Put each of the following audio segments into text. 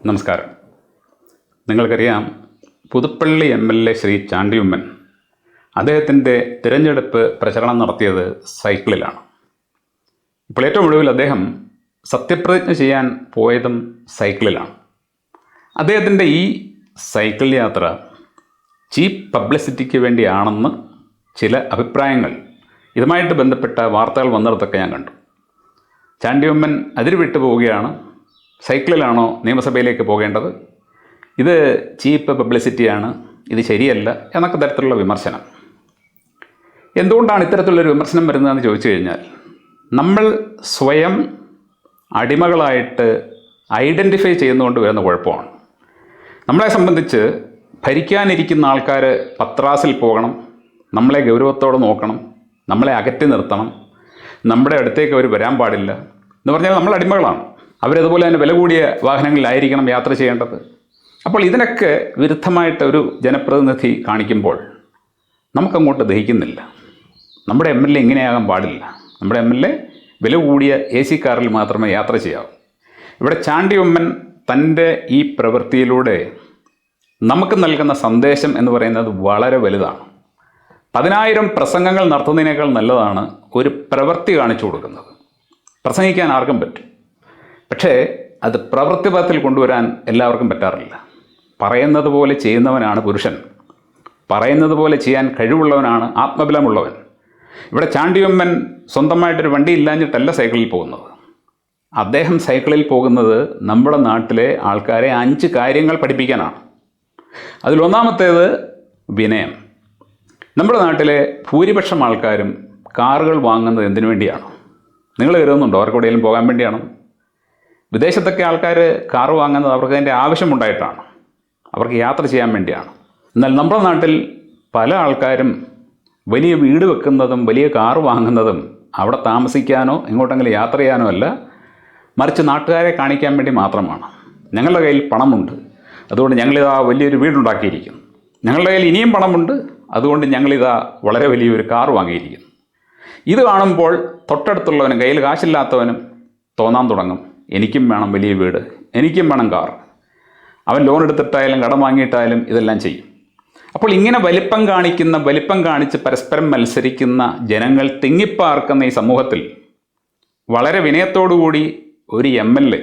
നമസ്കാരം. നിങ്ങൾക്കറിയാം, പുതുപ്പള്ളി MLA ശ്രീ ചാണ്ടി ഉമ്മൻ അദ്ദേഹത്തിൻ്റെ തിരഞ്ഞെടുപ്പ് പ്രചരണം നടത്തിയത് സൈക്കിളിലാണ്. ഇപ്പോൾ ഏറ്റവും ഒടുവിൽ അദ്ദേഹം സത്യപ്രതിജ്ഞ ചെയ്യാൻ പോയതും സൈക്കിളിലാണ്. അദ്ദേഹത്തിൻ്റെ ഈ സൈക്കിൾ യാത്ര ചീപ്പ് പബ്ലിസിറ്റിക്ക് വേണ്ടിയാണെന്ന് ചില അഭിപ്രായങ്ങൾ ഇതുമായിട്ട് ബന്ധപ്പെട്ട വാർത്തകൾ വന്നിടത്തൊക്കെ ഞാൻ കണ്ടു. ചാണ്ടി ഉമ്മൻ അതിരുവിട്ടു പോവുകയാണ്. സൈക്കിളിലാണോ നിയമസഭയിലേക്ക് പോകേണ്ടത്? ഇത് ചീപ്പ് പബ്ലിസിറ്റിയാണ്, ഇത് ശരിയല്ല എന്നൊക്കെ തരത്തിലുള്ള വിമർശനം. എന്തുകൊണ്ടാണ് ഇത്തരത്തിലുള്ളൊരു വിമർശനം വരുന്നതെന്ന് ചോദിച്ചു കഴിഞ്ഞാൽ, നമ്മൾ സ്വയം അടിമകളായിട്ട് ഐഡൻറ്റിഫൈ ചെയ്യുന്നതുകൊണ്ട് വരുന്ന കുഴപ്പമാണ്. നമ്മളെ സംബന്ധിച്ച് ഭരിക്കാനിരിക്കുന്ന ആൾക്കാർ പത്രാസിൽ പോകണം, നമ്മളെ ഗൗരവത്തോടെ നോക്കണം, നമ്മളെ അകറ്റി നിർത്തണം, നമ്മുടെ അടുത്തേക്ക് അവർ വരാൻ പാടില്ല എന്ന് പറഞ്ഞാൽ നമ്മൾ അടിമകളാണ്. അവരതുപോലെ തന്നെ വില കൂടിയ വാഹനങ്ങളിലായിരിക്കണം യാത്ര ചെയ്യേണ്ടത്. അപ്പോൾ ഇതിനൊക്കെ വിരുദ്ധമായിട്ട് ഒരു ജനപ്രതിനിധി കാണിക്കുമ്പോൾ നമുക്കങ്ങോട്ട് ദഹിക്കുന്നില്ല. നമ്മുടെ MLA ഇങ്ങനെയാകാൻ പാടില്ല. നമ്മുടെ MLA വില കൂടിയ AC കാറിൽ മാത്രമേ യാത്ര ചെയ്യാവൂ. ഇവിടെ ചാണ്ടി ഉമ്മൻ തൻ്റെ ഈ പ്രവൃത്തിയിലൂടെ നമുക്ക് നൽകുന്ന സന്ദേശം എന്ന് പറയുന്നത് വളരെ വലുതാണ്. 10,000 പ്രസംഗങ്ങൾ നടത്തുന്നതിനേക്കാൾ നല്ലതാണ് ഒരു പ്രവൃത്തി കാണിച്ചു കൊടുക്കുന്നത്. പ്രസംഗിക്കാൻ ആർക്കും പറ്റും, പക്ഷേ അത് പ്രവൃത്തിപഥത്തിൽ കൊണ്ടുവരാൻ എല്ലാവർക്കും പറ്റാറില്ല. പറയുന്നത് പോലെ ചെയ്യുന്നവനാണ് പുരുഷൻ. പറയുന്നത് പോലെ ചെയ്യാൻ കഴിവുള്ളവനാണ് ആത്മബലമുള്ളവൻ. ഇവിടെ ചാണ്ടി ഉമ്മൻ സ്വന്തമായിട്ടൊരു വണ്ടി ഇല്ലാഞ്ഞിട്ടല്ല സൈക്കിളിൽ പോകുന്നത്. അദ്ദേഹം സൈക്കിളിൽ പോകുന്നത് നമ്മുടെ നാട്ടിലെ ആൾക്കാരെ 5 കാര്യങ്ങൾ പഠിപ്പിക്കാനാണ്. അതിലൊന്നാമത്തേത് വിനയം. നമ്മുടെ നാട്ടിലെ ഭൂരിപക്ഷം ആൾക്കാരും കാറുകൾ വാങ്ങുന്നത് എന്തിനു വേണ്ടിയാണ്? നിങ്ങൾ കരുതുന്നുണ്ടോ അവർക്കെവിടെയെങ്കിലും പോകാൻ വേണ്ടിയാണ്? വിദേശത്തൊക്കെ ആൾക്കാർ കാറ് വാങ്ങുന്നത് അവർക്ക് അതിൻ്റെ ആവശ്യമുണ്ടായിട്ടാണ്, അവർക്ക് യാത്ര ചെയ്യാൻ വേണ്ടിയാണ്. എന്നാൽ നമ്മുടെ നാട്ടിൽ പല ആൾക്കാരും വലിയ വീട് വെക്കുന്നതും വലിയ കാറ് വാങ്ങുന്നതും അവിടെ താമസിക്കാനോ എങ്ങോട്ടെങ്കിലും യാത്ര ചെയ്യാനോ അല്ല, മറിച്ച് നാട്ടുകാരെ കാണിക്കാൻ വേണ്ടി മാത്രമാണ്. ഞങ്ങളുടെ കയ്യിൽ പണമുണ്ട്, അതുകൊണ്ട് ഞങ്ങളിതാ വലിയൊരു വീടുണ്ടാക്കിയിരിക്കുന്നു. ഞങ്ങളുടെ കയ്യിൽ ഇനിയും പണമുണ്ട്, അതുകൊണ്ട് ഞങ്ങളിതാ വളരെ വലിയൊരു കാറ് വാങ്ങിയിരിക്കുന്നു. ഇത് കാണുമ്പോൾ തൊട്ടടുത്തുള്ളവനും കയ്യിൽ കാശില്ലാത്തവനും തോന്നാൻ തുടങ്ങും, എനിക്കും വേണം വലിയ വീട്, എനിക്കും വേണം കാർ. അവൻ ലോൺ എടുത്തിട്ടായാലും കടം വാങ്ങിയിട്ടായാലും ഇതെല്ലാം ചെയ്യും. അപ്പോൾ ഇങ്ങനെ വലിപ്പം കാണിച്ച് പരസ്പരം മത്സരിക്കുന്ന ജനങ്ങൾ തിങ്ങിപ്പാർക്കുന്ന ഈ സമൂഹത്തിൽ വളരെ വിനയത്തോടുകൂടി ഒരു MLA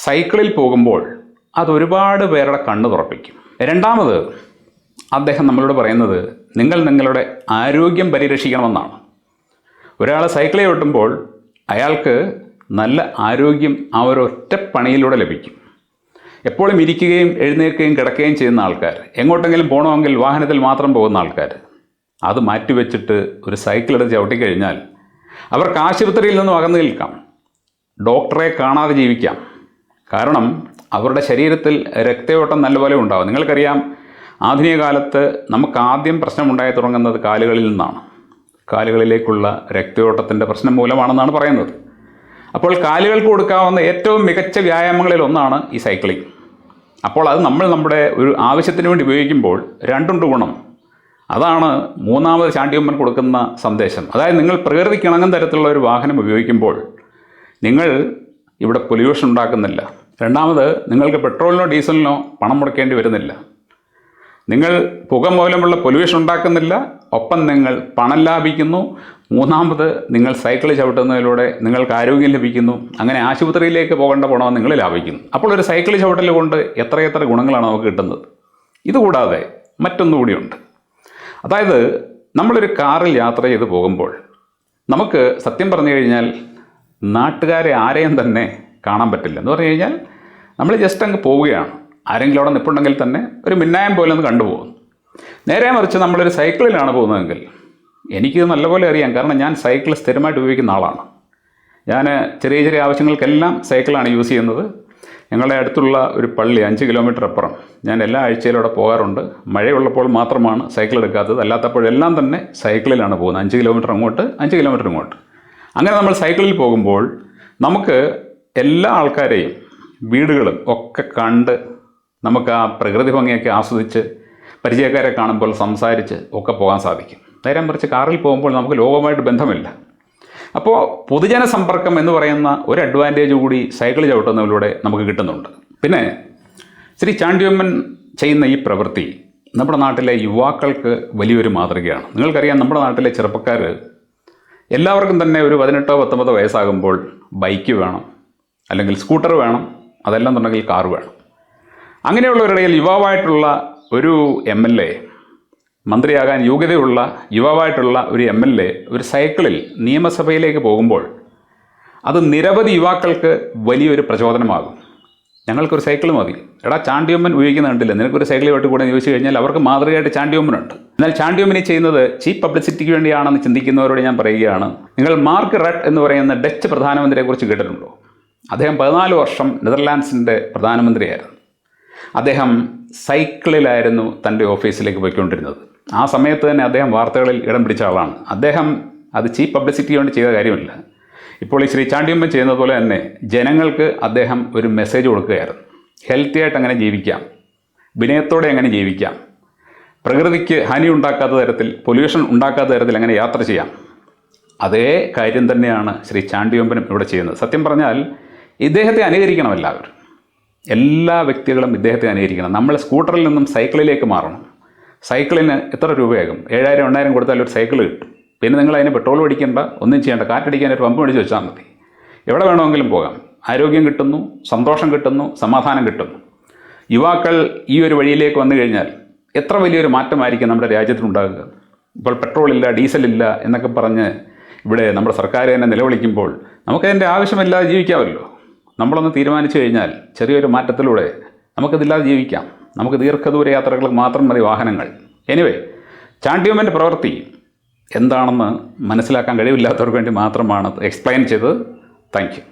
സൈക്കിളിൽ പോകുമ്പോൾ അതൊരുപാട് പേരുടെ കണ്ണ് തുറപ്പിക്കും. രണ്ടാമത് അദ്ദേഹം നമ്മളോട് പറയുന്നത് നിങ്ങൾ നിങ്ങളുടെ ആരോഗ്യം പരിരക്ഷിക്കണമെന്നാണ്. ഒരാൾ സൈക്കിളിൽ ഓട്ടുമ്പോൾ അയാൾക്ക് നല്ല ആരോഗ്യം ആ ഒരൊറ്റ പണിയിലൂടെ ലഭിക്കും. എപ്പോഴും ഇരിക്കുകയും എഴുന്നേൽക്കുകയും കിടക്കുകയും ചെയ്യുന്ന ആൾക്കാർ, എങ്ങോട്ടെങ്കിലും പോകണമെങ്കിൽ വാഹനത്തിൽ മാത്രം പോകുന്ന ആൾക്കാർ, അത് മാറ്റിവെച്ചിട്ട് ഒരു സൈക്കിളെടുത്ത് ചവിട്ടിക്കഴിഞ്ഞാൽ അവർക്ക് ആശുപത്രിയിൽ നിന്നും അകന്നു നിൽക്കാം, ഡോക്ടറെ കാണാതെ ജീവിക്കാം. കാരണം അവരുടെ ശരീരത്തിൽ രക്തയോട്ടം നല്ലപോലെ ഉണ്ടാകും. നിങ്ങൾക്കറിയാം, ആധുനിക കാലത്ത് നമുക്ക് ആദ്യം പ്രശ്നമുണ്ടായി തുടങ്ങുന്നത് കാലുകളിൽ നിന്നാണ്. കാലുകളിലേക്കുള്ള രക്തയോട്ടത്തിൻ്റെ പ്രശ്നം മൂലമാണെന്നാണ് പറയുന്നത്. അപ്പോൾ കാലുകൾക്ക് കൊടുക്കാവുന്ന ഏറ്റവും മികച്ച വ്യായാമങ്ങളിൽ ഒന്നാണ് ഈ സൈക്ലിംഗ്. അപ്പോൾ അത് നമ്മൾ നമ്മുടെ ഒരു ആവശ്യത്തിന് വേണ്ടി ഉപയോഗിക്കുമ്പോൾ രണ്ടുണ്ട് ഗുണം. അതാണ് മൂന്നാമത് ചാണ്ടി ഉമ്മൻ കൊടുക്കുന്ന സന്ദേശം. അതായത് നിങ്ങൾ പ്രകൃതിക്ക് ഇണങ്ങുന്ന തരത്തിലുള്ള ഒരു വാഹനം ഉപയോഗിക്കുമ്പോൾ നിങ്ങൾ ഇവിടെ പൊല്യൂഷൻ ഉണ്ടാക്കുന്നില്ല. രണ്ടാമത് നിങ്ങൾക്ക് പെട്രോളിനോ ഡീസലിനോ പണം മുടക്കേണ്ടി വരുന്നില്ല. നിങ്ങൾ പുക മൂലമുള്ള പൊല്യൂഷൻ ഉണ്ടാക്കുന്നില്ല, ഒപ്പം നിങ്ങൾ പണം ലാഭിക്കുന്നു. മൂന്നാമത് നിങ്ങൾ സൈക്കിൾ ചവിട്ടുന്നതിലൂടെ നിങ്ങൾക്ക് ആരോഗ്യം ലഭിക്കുന്നു. അങ്ങനെ ആശുപത്രിയിലേക്ക് പോകേണ്ട പണം നിങ്ങൾ ലാഭിക്കുന്നു. അപ്പോൾ ഒരു സൈക്കിൾ ചവിട്ടൽ കൊണ്ട് എത്രയെത്ര ഗുണങ്ങളാണ് നമുക്ക് കിട്ടുന്നത്. ഇതുകൂടാതെ മറ്റൊന്നുകൂടിയുണ്ട്. അതായത് നമ്മളൊരു കാറിൽ യാത്ര ചെയ്ത് പോകുമ്പോൾ നമുക്ക് സത്യം പറഞ്ഞു കഴിഞ്ഞാൽ നാട്ടുകാരെ ആരെയും തന്നെ കാണാൻ പറ്റില്ല. എന്ന് പറഞ്ഞു കഴിഞ്ഞാൽ നമ്മൾ ജസ്റ്റ് അങ്ങ് പോവുകയാണ്. ആരെങ്കിലും അവിടെ നിൽപ്പുണ്ടെങ്കിൽ തന്നെ ഒരു മിന്നായം പോലെ ഒന്ന് കണ്ടുപോകുന്നു. നേരെ മറിച്ച് നമ്മളൊരു സൈക്കിളിലാണ് പോകുന്നതെങ്കിൽ എനിക്കിത് നല്ലപോലെ അറിയാം. കാരണം ഞാൻ സൈക്കിൾ സ്ഥിരമായിട്ട് ഉപയോഗിക്കുന്ന ആളാണ്. ഞാൻ ചെറിയ ചെറിയ ആവശ്യങ്ങൾക്കെല്ലാം സൈക്കിളാണ് യൂസ് ചെയ്യുന്നത്. ഞങ്ങളുടെ അടുത്തുള്ള ഒരു പള്ളി 5 കിലോമീറ്റർ അപ്പുറം ഞാൻ എല്ലാ ആഴ്ചയിലും അവിടെ പോകാറുണ്ട്. മഴയുള്ളപ്പോൾ മാത്രമാണ് സൈക്കിൾ എടുക്കാത്തത്, അല്ലാത്തപ്പോഴെല്ലാം തന്നെ സൈക്കിളിലാണ് പോകുന്നത്. 5 കിലോമീറ്റർ അങ്ങോട്ട്, 5 കിലോമീറ്റർ ഇങ്ങോട്ട്. അങ്ങനെ നമ്മൾ സൈക്കിളിൽ പോകുമ്പോൾ നമുക്ക് എല്ലാ ആൾക്കാരെയും വീടുകളും ഒക്കെ കണ്ട് നമുക്ക് ആ പ്രകൃതി ഭംഗിയൊക്കെ ആസ്വദിച്ച് പരിചയക്കാരെ കാണുമ്പോൾ സംസാരിച്ച് ഒക്കെ പോകാൻ സാധിക്കും. നേരെ മറിച്ച് കാറിൽ പോകുമ്പോൾ നമുക്ക് ലോകവുമായിട്ട് ബന്ധമില്ല. അപ്പോൾ പൊതുജന സമ്പർക്കം എന്ന് പറയുന്ന ഒരു അഡ്വാൻറ്റേജ് കൂടി സൈക്കിൾ ചവിട്ടുന്നതിലൂടെ നമുക്ക് കിട്ടുന്നുണ്ട്. പിന്നെ ശ്രീ ചാണ്ടിയമ്മൻ ചെയ്യുന്ന ഈ പ്രവൃത്തി നമ്മുടെ നാട്ടിലെ യുവാക്കൾക്ക് വലിയൊരു മാതൃകയാണ്. നിങ്ങൾക്കറിയാം, നമ്മുടെ നാട്ടിലെ ചെറുപ്പക്കാർ എല്ലാവർക്കും തന്നെ ഒരു 18-19 വയസ്സാകുമ്പോൾ ബൈക്ക് വേണം, അല്ലെങ്കിൽ സ്കൂട്ടർ വേണം, അതല്ലെന്നുണ്ടെങ്കിൽ കാർ വേണം. അങ്ങനെയുള്ളവരിടയിൽ യുവാവായിട്ടുള്ള ഒരു MLA, മന്ത്രിയാകാൻ യോഗ്യതയുള്ള യുവാവായിട്ടുള്ള ഒരു MLA ഒരു സൈക്കിളിൽ നിയമസഭയിലേക്ക് പോകുമ്പോൾ അത് നിരവധി യുവാക്കൾക്ക് വലിയൊരു പ്രചോദനമാകും. ഞങ്ങൾക്കൊരു സൈക്കിൾ മതി, എടാ ചാണ്ടിയമ്മൻ ഉപയോഗിക്കുന്ന കണ്ടില്ല, നിനക്കൊരു സൈക്കിൾ കൂടെ ചോദിച്ചു കഴിഞ്ഞാൽ അവർക്ക് മാതൃകയായിട്ട് ചാണ്ടിയമ്മനുണ്ട്. എന്നാൽ ചാണ്ടിയമ്മനെ ചെയ്യുന്നത് ചീപ്പ് പബ്ലിസിറ്റിക്ക് വേണ്ടിയാണെന്ന് ചിന്തിക്കുന്നവരോട് ഞാൻ പറയുകയാണ്, നിങ്ങൾ മാർക്ക് റട്ട് എന്ന് പറയുന്ന ഡച്ച് പ്രധാനമന്ത്രിയെക്കുറിച്ച് കേട്ടിട്ടുണ്ടോ? അദ്ദേഹം 14 വർഷം നെതർലാൻഡ്സിൻ്റെ പ്രധാനമന്ത്രിയായിരുന്നു. അദ്ദേഹം സൈക്കിളിലായിരുന്നു തൻ്റെ ഓഫീസിലേക്ക് പോയിക്കൊണ്ടിരുന്നത്. ആ സമയത്ത് തന്നെ അദ്ദേഹം വാർത്തകളിൽ ഇടം പിടിച്ച ആളാണ്. അദ്ദേഹം അത് ചീപ്പ് പബ്ലിസിറ്റി കൊണ്ട് ചെയ്ത കാര്യമില്ല. ഇപ്പോൾ ഈ ശ്രീ ചാണ്ടിയമ്മൻ ചെയ്യുന്നത് പോലെ തന്നെ ജനങ്ങൾക്ക് അദ്ദേഹം ഒരു മെസ്സേജ് കൊടുക്കുകയായിരുന്നു. ഹെൽത്തി ആയിട്ട് അങ്ങനെ ജീവിക്കാം, വിനയത്തോടെ അങ്ങനെ ജീവിക്കാം, പ്രകൃതിക്ക് ഹാനി ഉണ്ടാക്കാത്ത തരത്തിൽ, പൊല്യൂഷൻ ഉണ്ടാക്കാത്ത തരത്തിൽ അങ്ങനെ യാത്ര ചെയ്യാം. അതേ കാര്യം തന്നെയാണ് ശ്രീ ചാണ്ടിയമ്മനും ഇവിടെ ചെയ്യുന്നത്. സത്യം പറഞ്ഞാൽ ഇദ്ദേഹത്തെ അനുകരിക്കണം എല്ലാവരും, എല്ലാ വ്യക്തികളും ഇദ്ദേഹത്തെ അനുകരിക്കണം. നമ്മൾ സ്കൂട്ടറിൽ നിന്നും സൈക്കിളിലേക്ക് മാറണം. സൈക്കിളിന് എത്ര രൂപയാകും? 7,000-8,000 കൊടുത്താൽ ഒരു സൈക്കിൾ കിട്ടും. പിന്നെ നിങ്ങൾ അതിന് പെട്രോൾ അടിക്കേണ്ട, ഒന്നും ചെയ്യേണ്ട, കാറ്റടിക്കാൻ ഒരു പമ്പ് മേടിച്ച് വെച്ചാൽ മതി. എവിടെ വേണമെങ്കിലും പോകാം. ആരോഗ്യം കിട്ടുന്നു, സന്തോഷം കിട്ടുന്നു, സമാധാനം കിട്ടുന്നു. യുവാക്കൾ ഈ ഒരു വഴിയിലേക്ക് വന്നു കഴിഞ്ഞാൽ എത്ര വലിയൊരു മാറ്റമായിരിക്കും നമ്മുടെ രാജ്യത്തിനുണ്ടാകുക. ഇപ്പോൾ പെട്രോളില്ല, ഡീസലില്ല എന്നൊക്കെ പറഞ്ഞ് ഇവിടെ നമ്മുടെ സർക്കാർ തന്നെ നിലവിളിക്കുമ്പോൾ നമുക്കതിൻ്റെ ആവശ്യമില്ലാതെ ജീവിക്കാമല്ലോ. നമ്മളൊന്ന് തീരുമാനിച്ചു കഴിഞ്ഞാൽ ചെറിയൊരു മാറ്റത്തിലൂടെ നമുക്കിതില്ലാതെ ജീവിക്കാം. നമുക്ക് ദീർഘദൂര യാത്രകൾക്ക് മാത്രം മതി വാഹനങ്ങൾ. എനിവേ, ചാണ്ടിയമ്മൻ്റെ പ്രവൃത്തി എന്താണെന്ന് മനസ്സിലാക്കാൻ കഴിവില്ലാത്തവർക്ക് വേണ്ടി മാത്രമാണ് എക്സ്പ്ലെയിൻ ചെയ്തത്. Thank you.